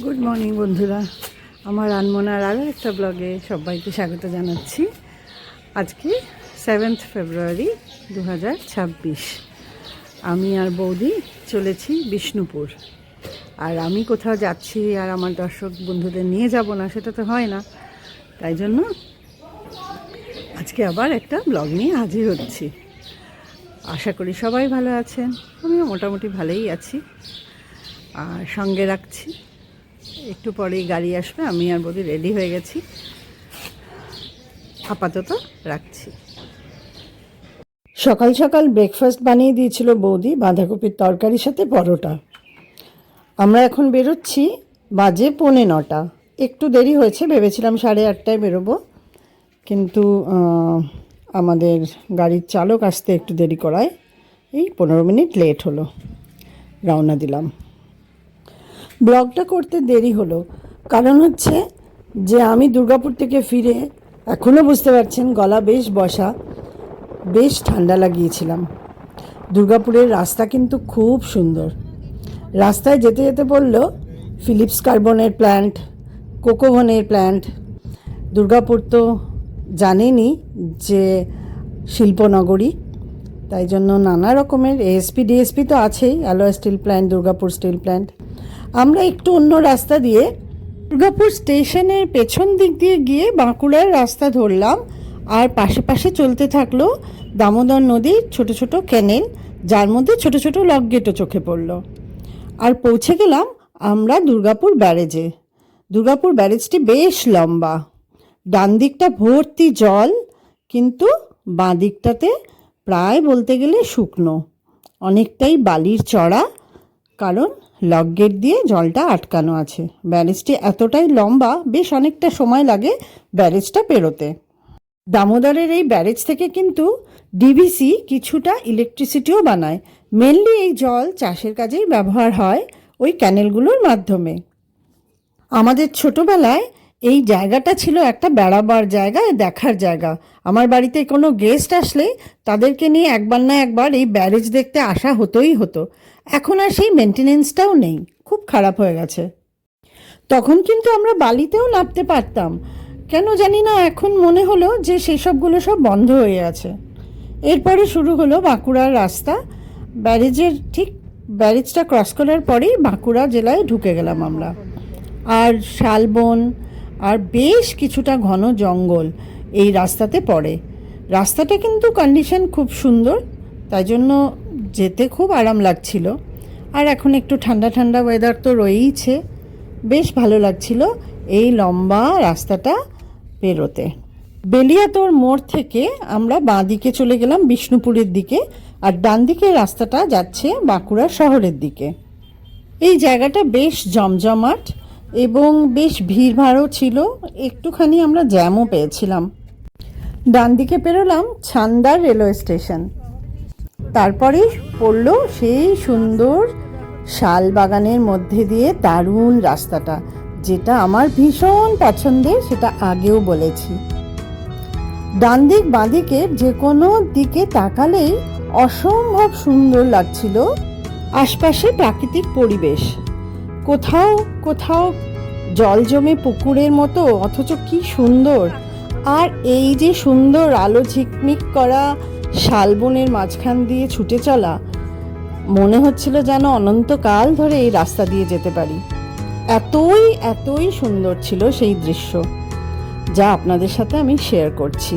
Good morning বন্ধুরা, আমার আনমনার আরও একটা ব্লগে সবাইকে স্বাগত জানাচ্ছি। আজকে 7 ফেব্রুয়ারি 2026। আমি আর বৌদি চলেছি বিষ্ণুপুর। আর আমি কোথাও যাচ্ছি আর আমার দর্শক বন্ধুদের নিয়ে যাব না, সেটা তো হয় না। তাই জন্য আজকে আবার একটা ব্লগ নিয়ে হাজির হচ্ছি। আশা করি সবাই ভালো আছেন, আমিও মোটামুটি ভালোই আছি। আর সঙ্গে রাখছি, একটু পরেই গাড়ি আসবে, আমি আর বৌদি রেডি হয়ে গেছি। আপাতত রাখছি। সকাল সকাল ব্রেকফাস্ট বানিয়ে দিয়েছিল বৌদি, বাঁধাকপির তরকারির সাথে পরোটা। আমরা এখন বেরোচ্ছি, বাজে 9:45। একটু দেরি হয়েছে, ভেবেছিলাম 8:30টায় বেরোবো, কিন্তু আমাদের গাড়ির চালক আসতে একটু দেরি করায় এই 15 মিনিট লেট হলো। রওনা দিলাম। ব্লগটা করতে দেরি হলো কারণ হচ্ছে যে আমি দুর্গাপুর থেকে ফিরে এখনও বুঝতে পারছেন গলা বেশ বসা, বেশ ঠান্ডা লাগিয়েছিলাম। দুর্গাপুরের রাস্তা কিন্তু খুব সুন্দর। রাস্তায় যেতে যেতে বলল ফিলিপস কার্বনের প্ল্যান্ট, কোকোভনের প্ল্যান্ট। দুর্গাপুর তো জানেনই যে শিল্পনগরী, তাই জন্য নানা রকমের এএসপি ডিএসপি তো আছেই, alloy steel plant, Durgapur steel plant. আমরা একটু অন্য রাস্তা দিয়ে দুর্গাপুর স্টেশনের পেছন দিক দিয়ে গিয়ে বাঁকুড়ার রাস্তা ধরলাম। আর পাশে পাশে চলতে থাকলো দামোদর নদীর ছোট ছোট ক্যানেল, যার মধ্যে ছোট ছোট লক গেটও চোখে পড়ল। আর পৌঁছে গেলাম আমরা দুর্গাপুর ব্যারেজে। দুর্গাপুর ব্যারেজটি বেশ লম্বা, ডান দিকটা ভর্তি জল, কিন্তু বাঁ দিকটাতে প্রায় বলতে গেলে শুকনো, অনেকটাই বালির চড়া, কারণ লক গেট দিয়ে জলটা আটকানো আছে। ব্যারেজটি এতটাই লম্বা, বেশ অনেকটা সময় লাগে ব্যারেজটা পেরোতে। দামোদরের এই ব্যারেজ থেকে কিন্তু ডিভিসি কিছুটা ইলেকট্রিসিটিও বানায়। মেনলি এই জল চাষের কাজেই ব্যবহার হয় ওই ক্যানেলগুলোর মাধ্যমে। আমাদের ছোটোবেলায় এই জায়গাটা ছিল একটা বেড়াবার জায়গা, দেখার জায়গা। আমার বাড়িতে কোনো গেস্ট আসলে তাদেরকে নিয়ে একবার না একবার এই ব্যারেজ দেখতে আসা হতোই হতো। এখন আর সেই মেনটেনেন্সটাও নেই, খুব খারাপ হয়ে গেছে। তখন কিন্তু আমরা বালিতেও নামতে পারতাম, কেন জানি না এখন মনে হলো যে সেসবগুলো সব বন্ধ হয়ে আছে। এরপরে শুরু হলো বাঁকুড়ার রাস্তা। ব্যারেজটা ক্রস করার পরেই বাঁকুড়া জেলায় ঢুকে গেলাম আমরা। আর শালবন আর বেশ কিছুটা ঘন জঙ্গল এই রাস্তাতে পড়ে। রাস্তাটা কিন্তু কন্ডিশন খুব সুন্দর, তাই জন্য যেতে খুব আরাম লাগছিল। আর এখন একটু ঠান্ডা ঠান্ডা ওয়েদার তো রয়েইছে, বেশ ভালো লাগছিল এই লম্বা রাস্তাটা পেরোতে। বেলিয়াতোর মোড় থেকে আমরা বাঁ দিকে চলে গেলাম বিষ্ণুপুরের দিকে, আর ডান দিকে রাস্তাটা যাচ্ছে বাঁকুড়া শহরের দিকে। এই জায়গাটা বেশ জমজমাট এবং বেশ ভিড়ভাড়ও ছিল, একটুখানি আমরা জ্যামও পেয়েছিলাম। ডান দিকে পেরোলাম ছান্দার রেলওয়ে স্টেশন, তারপরে পড়ল সেই সুন্দর শাল বাগানের মধ্যে দিয়ে দারুণ রাস্তাটা, যেটা আমার ভীষণ পছন্দের, সেটা আগেও বলেছি। ডান দিক বাঁ দিকে যে কোনো দিকে তাকালেই অসম্ভব সুন্দর লাগছিল আশপাশে প্রাকৃতিক পরিবেশ। কোথাও কোথাও জল জমে পুকুরের মতো, অথচ কি সুন্দর। আর এই যে সুন্দর আলো ঝিকমিক করা শালবনের মাঝখান দিয়ে ছুটে চলা, মনে হচ্ছিল যেন অনন্তকাল ধরে এই রাস্তা দিয়ে যেতে পারি। এতই এতই সুন্দর ছিল সেই দৃশ্য, যা আপনাদের সাথে আমি শেয়ার করছি।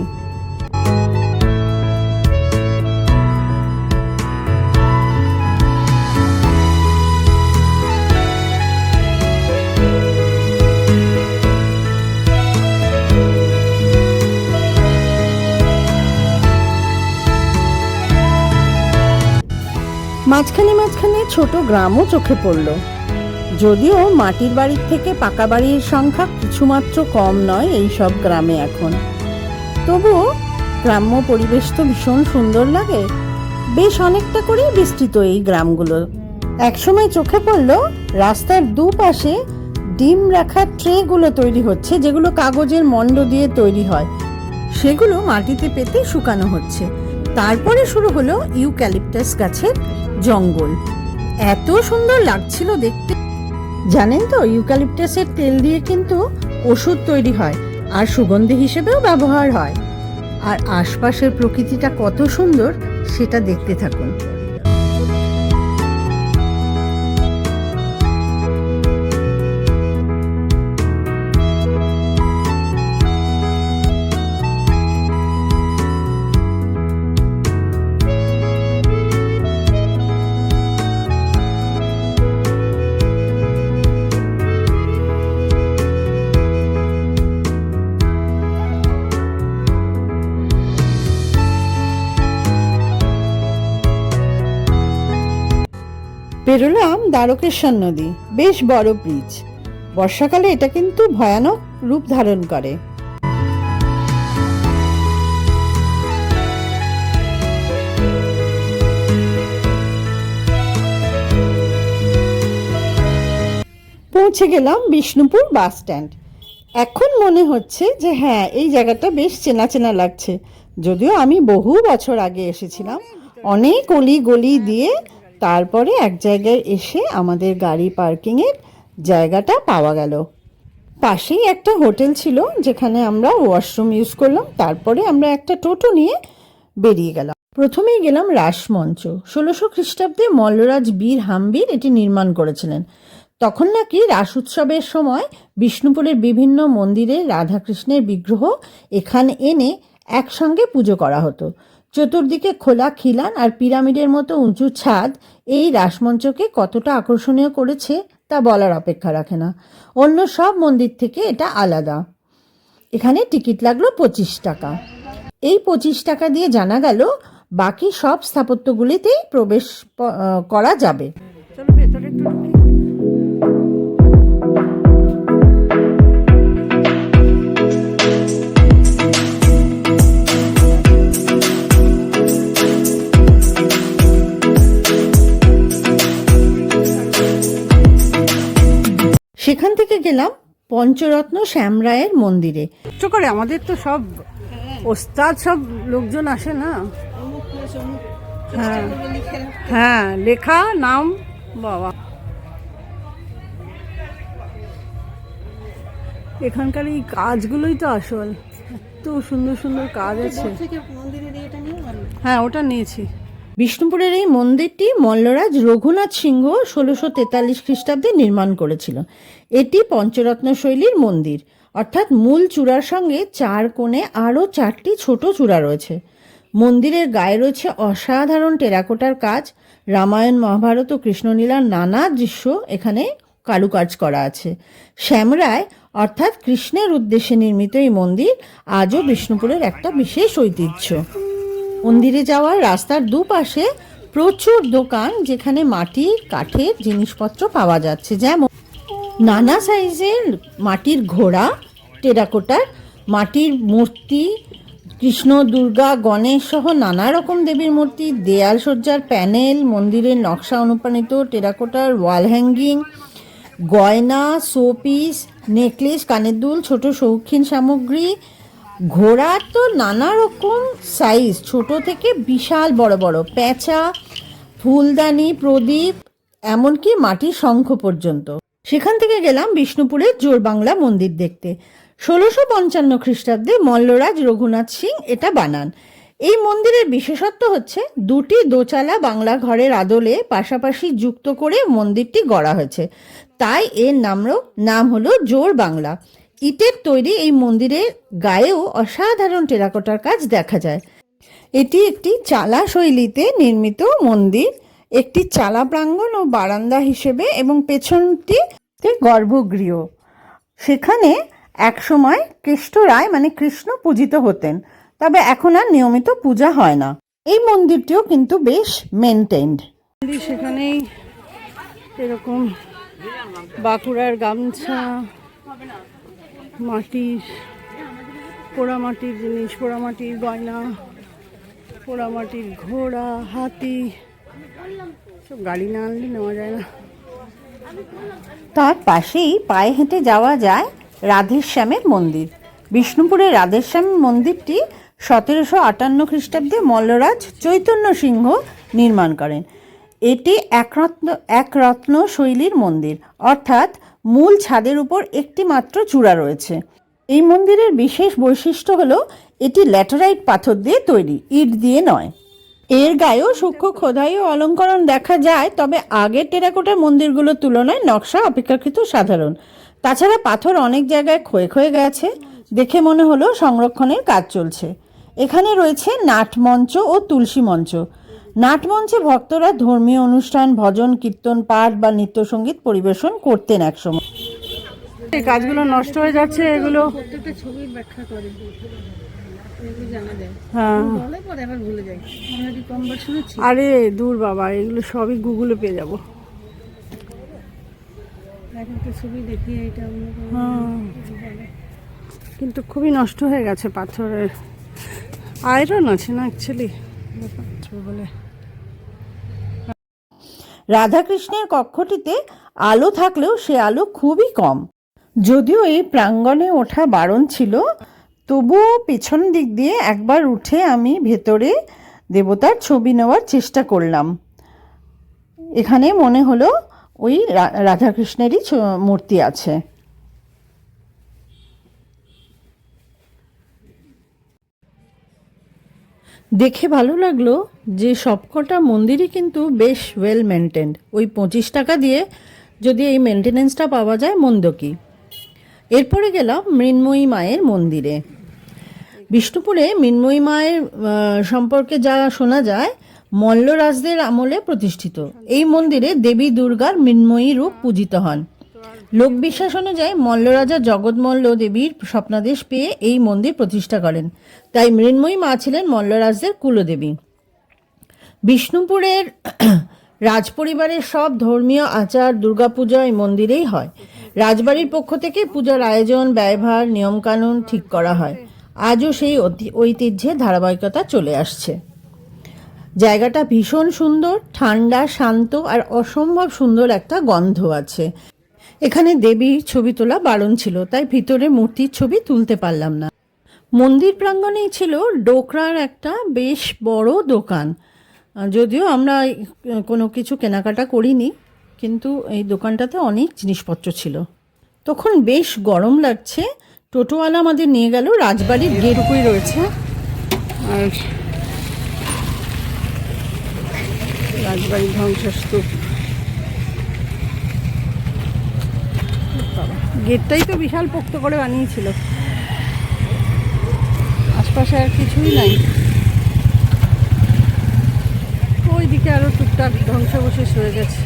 মাঝখানে মাঝখানে ছোট গ্রামও চোখে পড়ল, যদিও মাটির বাড়ির থেকে পাকা বাড়ির সংখ্যা কিছুমাত্র কম নয় এই সব গ্রামে এখন। তবুও গ্রাম্য পরিবেশ তো ভীষণ সুন্দর লাগে, বেশ অনেকটা করেই বিস্তৃত এই গ্রামগুলো। একসময় চোখে পড়ল রাস্তার দুপাশে ডিম রাখার ট্রেগুলো তৈরি হচ্ছে, যেগুলো কাগজের মণ্ড দিয়ে তৈরি হয়, সেগুলো মাটিতে পেতে শুকানো হচ্ছে। তারপরে শুরু হলো ইউক্যালিপটাস গাছের জঙ্গল। এত সুন্দর লাগছিল দেখতে। জানেন তো, ইউক্যালিপটাসের তেল দিয়ে কিন্তু ওষুধ তৈরি হয় আর সুগন্ধি হিসেবেও ব্যবহার হয়। আর আশপাশের প্রকৃতিটা কত সুন্দর সেটা দেখতে থাকুন। পেরোলাম দ্বারকেশ্বর নদী, বেশ বড় ব্রিজ। বর্ষাকালে এটা কিন্তু ভয়ানক রূপ ধারণ করে। পৌঁছে গেলাম বিষ্ণুপুর বাস স্ট্যান্ড। এখন মনে হচ্ছে যে হ্যাঁ, এই জায়গাটা বেশ চেনা চেনা লাগছে, যদিও আমি বহু বছর আগে এসেছিলাম। অনেক অলি গলি দিয়ে তারপরে এক জায়গায় এসে আমাদের গাড়ি পার্কিংয়ের জায়গাটা পাওয়া গেল। পাশেই একটা হোটেল ছিল যেখানে আমরা ওয়াশরুম ইউজ করলাম। তারপরে আমরা একটা টোটো নিয়ে বেরিয়ে গেলাম। প্রথমেই গেলাম রাসমঞ্চ। 1600 খ্রিস্টাব্দে মল্লরাজ বীর হাম্বির এটি নির্মাণ করেছিলেন। তখন নাকি রাস উৎসবের সময় বিষ্ণুপুরের বিভিন্ন মন্দিরে রাধাকৃষ্ণের বিগ্রহ এখানে এনে একসঙ্গে পুজো করা হতো। চতুর্দিকে খোলা খিলান আর পিরামিডের মতো উঁচু ছাদ এই রাসমঞ্চকে কতটা আকর্ষণীয় করেছে তা বলার অপেক্ষা রাখে না। অন্য সব মন্দির থেকে এটা আলাদা। এখানে টিকিট লাগলো 25 টাকা। এই 25 টাকা দিয়ে জানা গেল বাকি সব স্থাপত্যগুলিতেই প্রবেশ করা যাবে। চলো ভেতরে একটু ঢুকি। সেখান থেকে গেলাম পঞ্চরত্ন শ্যামরায়ের মন্দিরে। করে আমাদের তো সব ওস্তাদ, সব লোকজন আসে না। হ্যাঁ হ্যাঁ, লেখা নাম বাবা। এখানকার এই কাজগুলোই তো আসল, এত সুন্দর সুন্দর কাজ আছে। হ্যাঁ, ওটা নিয়েছি। বিষ্ণুপুরের এই মন্দিরটি মল্লরাজ রঘুনাথ সিংহ 1643 খ্রিস্টাব্দে নির্মাণ করেছিল। এটি পঞ্চরত্ন শৈলীর মন্দির, অর্থাৎ মূল চূড়ার সঙ্গে 4 কোণে আরও 4টি ছোট চূড়া রয়েছে। মন্দিরের গায়ে রয়েছে অসাধারণ টেরাকোটার কাজ। রামায়ণ, মহাভারত ও কৃষ্ণলীলার নানা দৃশ্য এখানে কারুকাজ করা আছে। শ্যামরায় অর্থাৎ কৃষ্ণের উদ্দেশ্যে নির্মিত এই মন্দির আজও বিষ্ণুপুরের একটা বিশেষ ঐতিহ্য। মন্দিরে যাওয়ার রাস্তার দুপাশে প্রচুর দোকান, যেখানে মাটি কাঠের জিনিসপত্র পাওয়া যাচ্ছে, যেমন নানা সাইজের মাটির ঘোড়া, টেরাকোটার মাটির মূর্তি, কৃষ্ণ, দুর্গা, গণেশ সহ নানা রকম দেবীর মূর্তি, দেয়াল সজ্জার প্যানেল, মন্দিরের নকশা অনুপ্রাণিত টেরাকোটার ওয়াল হ্যাঙ্গিং, গয়না, শোপিস, নেকলেস, কানের দুল, ছোট শৌখিন সামগ্রী। ঘোড়ার তো নানা রকম সাইজ, ছোট থেকে বিশাল বড় বড়, পেঁচা, ফুলদানি, প্রদীপ, এমনকি মাটির শঙ্খ পর্যন্ত। সেখান থেকে গেলাম বিষ্ণুপুরের জোরবাংলা মন্দির দেখতে। 1655 খ্রিস্টাব্দে মল্লরাজ রঘুনাথ সিং এটা বানান। এই মন্দিরের বিশেষত্ব হচ্ছে 2টি দোচালা বাংলা ঘরের আদলে পাশাপাশি যুক্ত করে মন্দিরটি গড়া হয়েছে, তাই এর নাম হলো জোর বাংলা। ইটের তৈরি এই মন্দিরের গায়েও অসাধারণ টেরাকোটার কাজ দেখা যায়। এটি একটি চালা শৈলীতে নির্মিত মন্দির, একটি চালা প্রাঙ্গণ ও বারান্দা হিসেবে, এবং পেছনটি গর্ভগৃহ। সেখানে একসময় কেষ্ট রায় মানে কৃষ্ণ পূজিত হতেন, তবে এখন আর নিয়মিত পূজা হয় না। এই মন্দিরটিও কিন্তু বেশ মেনটেন্ড। সেখানেই এরকম বাঁকুড়ার গামছা, মাটির পোড়ামাটির জিনিস, পোড়ামাটির গয়না, পোড়ামাটির ঘোড়া, হাতি, সব গাড়ি না আনলে নেওয়া যায় না। তার পাশেই পায়ে হেঁটে যাওয়া যায় রাধেশ্যামের মন্দির। বিষ্ণুপুরের রাধেশ্যাম মন্দিরটি 1758 খ্রিস্টাব্দে মল্লরাজ চৈতন্য সিংহ নির্মাণ করেন। এটি একরত্ন শৈলীর মন্দির, অর্থাৎ মূল ছাদের উপর একটি মাত্র চূড়া রয়েছে। এই মন্দিরের বিশেষ বৈশিষ্ট্য হলো এটি ল্যাটেরাইট পাথর দিয়ে তৈরি, ইট দিয়ে নয়। এর গায়েও সূক্ষ্ম খোদাই ও অলঙ্করণ দেখা যায়, তবে আগের টেরাকোটার মন্দিরগুলোর তুলনায় নকশা অপেক্ষাকৃত সাধারণ। তাছাড়া পাথর অনেক জায়গায় ক্ষয়ে ক্ষয়ে গেছে, দেখে মনে হলো সংরক্ষণের কাজ চলছে। এখানে রয়েছে নাটমঞ্চ ও তুলসী মঞ্চ। নাটমঞ্চে ভক্তরা ধর্মীয় অনুষ্ঠান, ভজন, কীর্তন, পাঠ বা নৃত্যসঙ্গীত পরিবেশন করতেন একসময়। এই কাজগুলো নষ্ট হয়ে যাচ্ছে, এগুলো প্রত্যেকটা ছবির ব্যাখ্যা করে, এগুলো জানা যায়। হ্যাঁ, বলে পরে আবার ভুলে যাই। অলরেডি কমবার শুনেছি। আরে দূর বাবা, এগুলো সবই গুগলে পেয়ে যাবো। একটা ছবি দেখি, এটা কিন্তু খুবই নষ্ট হয়ে গেছে, পাথরের আয়রন আছে না অ্যাকচুয়ালি বলে। রাধাকৃষ্ণের কক্ষটিতে আলো থাকলেও সে আলো খুবই কম। যদিও এই প্রাঙ্গণে ওঠা বারণ ছিল, তবুও পেছন দিক দিয়ে একবার উঠে আমি ভেতরে দেবতার ছবি নেওয়ার চেষ্টা করলাম। এখানে মনে হলো ওই রাধাকৃষ্ণেরই মূর্তি আছে। দেখে ভালো লাগলো যে সবকটা মন্দিরই কিন্তু বেশ ওয়েল মেনটেন্ড। ওই 25 টাকা দিয়ে যদি এই মেনটেনেন্সটা পাওয়া যায়, মন্দ কি। এরপরে গেলাম মৃন্ময়ী মায়ের মন্দিরে। বিষ্ণুপুরে মৃন্ময়ী মায়ের সম্পর্কে যা শোনা যায়, মল্লরাজদের আমলে প্রতিষ্ঠিত। এই মন্দিরে দেবী দুর্গার মৃন্ময়ী রূপ পূজিত হন। লোকবিশ্বাস অনুযায়ী মল্লরাজা জগৎমল্ল দেবীর স্বপ্নাদেশ পেয়ে এই মন্দির প্রতিষ্ঠা করেন, তাই মৃন্ময়ী মা ছিলেন মল্লরাজদের কুলদেবী। বিষ্ণুপুরের রাজপরিবারের সব ধর্মীয় আচার দুর্গাপূজা এই মন্দিরেই হয়। রাজবাড়ির পক্ষ থেকে পূজার আয়োজন, ব্যয়ভার, নিয়মকানুন ঠিক করা হয়। আজও সেই ঐতিহ্যের ধারাবাহিকতা চলে আসছে। জায়গাটা ভীষণ সুন্দর, ঠান্ডা, শান্ত আর অসম্ভব সুন্দর একটা গন্ধ আছে। এখানে দেবীর ছবি তোলা বারণ ছিল, তাই ভিতরে মূর্তির ছবি তুলতে পারলাম না। মন্দির প্রাঙ্গণেই ছিল ডোকরার একটা বেশ বড় দোকান। যদিও আমরা কোনো কিছু কেনাকাটা করিনি, কিন্তু এই দোকানটাতে অনেক জিনিসপত্র ছিল। তখন বেশ গরম লাগছে। টোটোওয়ালা আমাদের নিয়ে গেল রাজবাড়ির গেটটুকুই রয়েছে, আর রাজবাড়ির ধ্বংসস্তূপ। গেটটাই তো বিশাল পোক্ত করে বানিয়েছিল, আশপাশে আর কিছুই নাই। ওইদিকে আরো টুকটাক ধ্বংসাবশেষ রয়ে গেছে।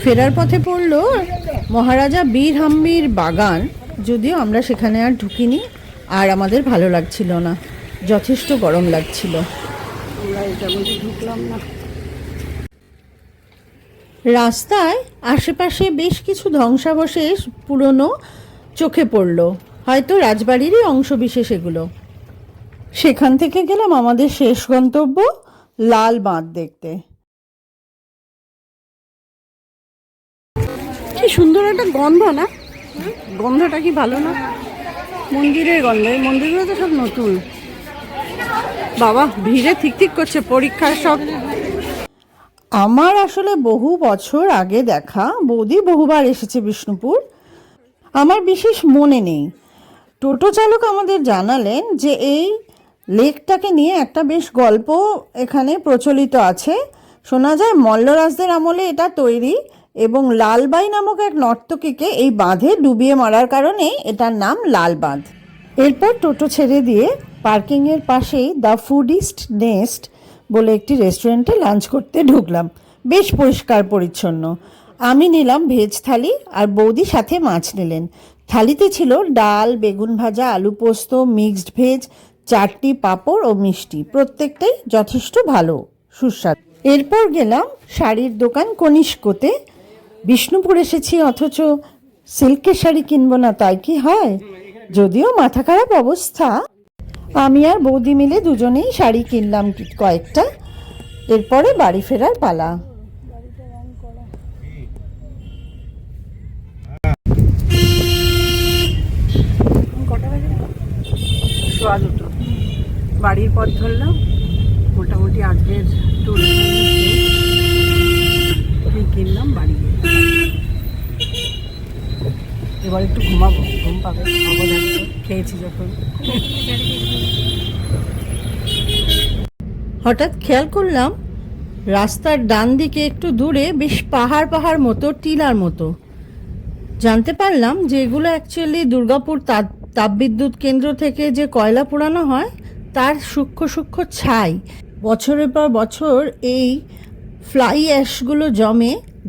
ফেরার পথে পড়লো মহারাজা বীর হাম্বির বাগান। যদিও আমরা সেখানে আর ঢুকিনি, আর আমাদের ভালো লাগছিল না, যথেষ্ট গরম লাগছিল। ঢুকলাম না। রাস্তায় আশেপাশে বেশ কিছু ধ্বংসাবশেষ পুরনো চোখে পড়ল, হয়তো রাজবাড়িরই অংশবিশেষ এগুলো। সেখান থেকে গেলাম আমাদের শেষ গন্তব্য, লাল বাঁধ দেখতে। কি সুন্দর একটা গন্ধ না? গন্ধটা কি ভালো না? মন্দিরের গন্ধ। এই মন্দিরগুলো তো সব নতুন। বাবা, ভিড়ে ঠিক ঠিক করছে, পরীক্ষার সব। আমার আসলে বহু বছর আগে দেখা, বৌদি বহুবার এসেছে বিষ্ণুপুর, আমার বিশেষ মনে নেই। টোটো চালক আমাদের জানালেন যে এই লেকটাকে নিয়ে একটা বেশ গল্প এখানে প্রচলিত আছে। শোনা যায় মল্লরাজদের আমলে এটা তৈরি, এবং লালবাই নামক এক নর্তকীকে এই বাঁধে ডুবিয়ে মারার কারণে এটার নাম লাল বাঁধ। এরপর টোটো ছেড়ে দিয়ে পার্কিংয়ের পাশেই দ্য ফুডিস্ট নেস্ট বলে একটি রেস্টুরেন্টে লাঞ্চ করতে ঢুকলাম। বেশ পরিষ্কার পরিচ্ছন্ন। আমি নিলাম ভেজ থালি, আর বৌদি সাথে মাছ নিলেন। থালিতে ছিল ডাল, বেগুন ভাজা, আলু পোস্ত, মিক্সড ভেজ, চাটনি, পাঁপড় ও মিষ্টি। প্রত্যেকটাই যথেষ্ট ভালো, সুস্বাদু। এরপর গেলাম শাড়ির দোকান কনিষ্কতে। বিষ্ণুপুর এসেছি অথচ সিল্কের শাড়ি কিনবো না, তাই কি হয়? যদিও মাথা খারাপ অবস্থা, আমি আর বৌদি মিলে দুজনেই শাড়ি কিনলাম কয়েকটা। এরপরে বাড়ি ফেরার পালা। সোয়া দুটো। বাড়ির পথ ধরলাম। মোটামুটি আজকের ট্যুর কিনলাম, বাড়ি গেলাম। এবার একটু ঘুমাবো, ঘুম পাবে অবদান খেয়েছি যখন। হঠাৎ খেয়াল করলাম রাস্তার ডান দিকে একটু দূরে বেশ পাহাড় পাহাড় মতো, টিলার মতো। জানতে পারলাম যে এগুলো অ্যাকচুয়ালি দুর্গাপুর তাপবিদ্যুৎ কেন্দ্র থেকে যে কয়লা পোড়ানো হয় তার সূক্ষ্ম সূক্ষ্ম ছাই। বছরের পর বছর এই ফ্লাই অ্যাশগুলো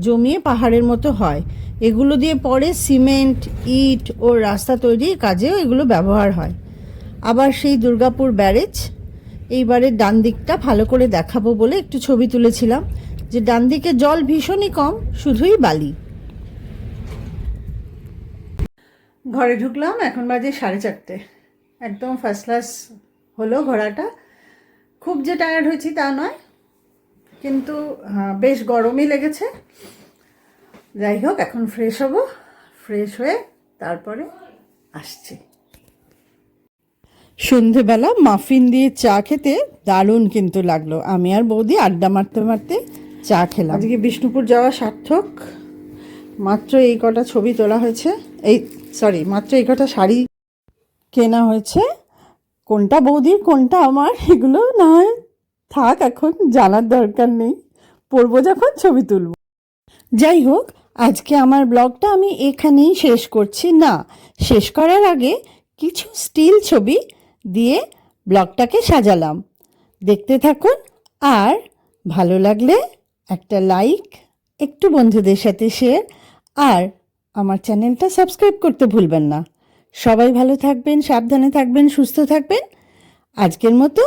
জমিয়ে পাহাড়ের মতো হয়। এগুলো দিয়ে পরে সিমেন্ট, ইট ও রাস্তা তৈরির কাজেও এগুলো ব্যবহার হয়। আবার সেই দুর্গাপুর ব্যারেজ, এইবারের ডান দিকটা ভালো করে দেখাবো বলে একটু ছবি তুলেছিলাম, যে ডান দিকে জল ভীষণই কম, শুধুই বালি। ঘরে ঢুকলাম, এখন বাজে 4:30। একদম ফার্স্ট ক্লাস হলো ঘোরাটা। খুব যে টায়ার্ড হয়েছি তা নয়, কিন্তু বেশ গরমই লেগেছে। যাই হোক, এখন ফ্রেশ হব, ফ্রেশ হয়ে তারপরে আসছি। সন্ধেবেলা মাফিন দিয়ে চা খেতে দারুণ কিন্তু লাগলো। আমি আর বৌদি আড্ডা মারতে মারতে চা খেলাম। আজকে বিষ্ণুপুর যাওয়া সার্থক। মাত্র এই কটা ছবি তোলা হয়েছে, মাত্র এই কটা শাড়ি কেনা হয়েছে। কোনটা বৌদির কোনটা আমার এগুলো না হয় থাক, এখন জানার দরকার নেই, পরবো যখন ছবি তুলব। যাই হোক, আজকে আমার ব্লগটা আমি এখানেই শেষ করছি। না, শেষ করার আগে কিছু স্টিল ছবি দিয়ে ব্লগটাকে সাজালাম। দেখতে থাকুন, আর ভালো লাগলে একটা লাইক, একটু বন্ধুদের সাথে শেয়ার, আর আমার চ্যানেলটা সাবস্ক্রাইব করতে ভুলবেন না। সবাই ভালো থাকবেন, সাবধানে থাকবেন, সুস্থ থাকবেন। আজকের মতো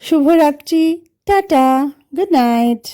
শুভরাত্রি, টাটা, গুড নাইট।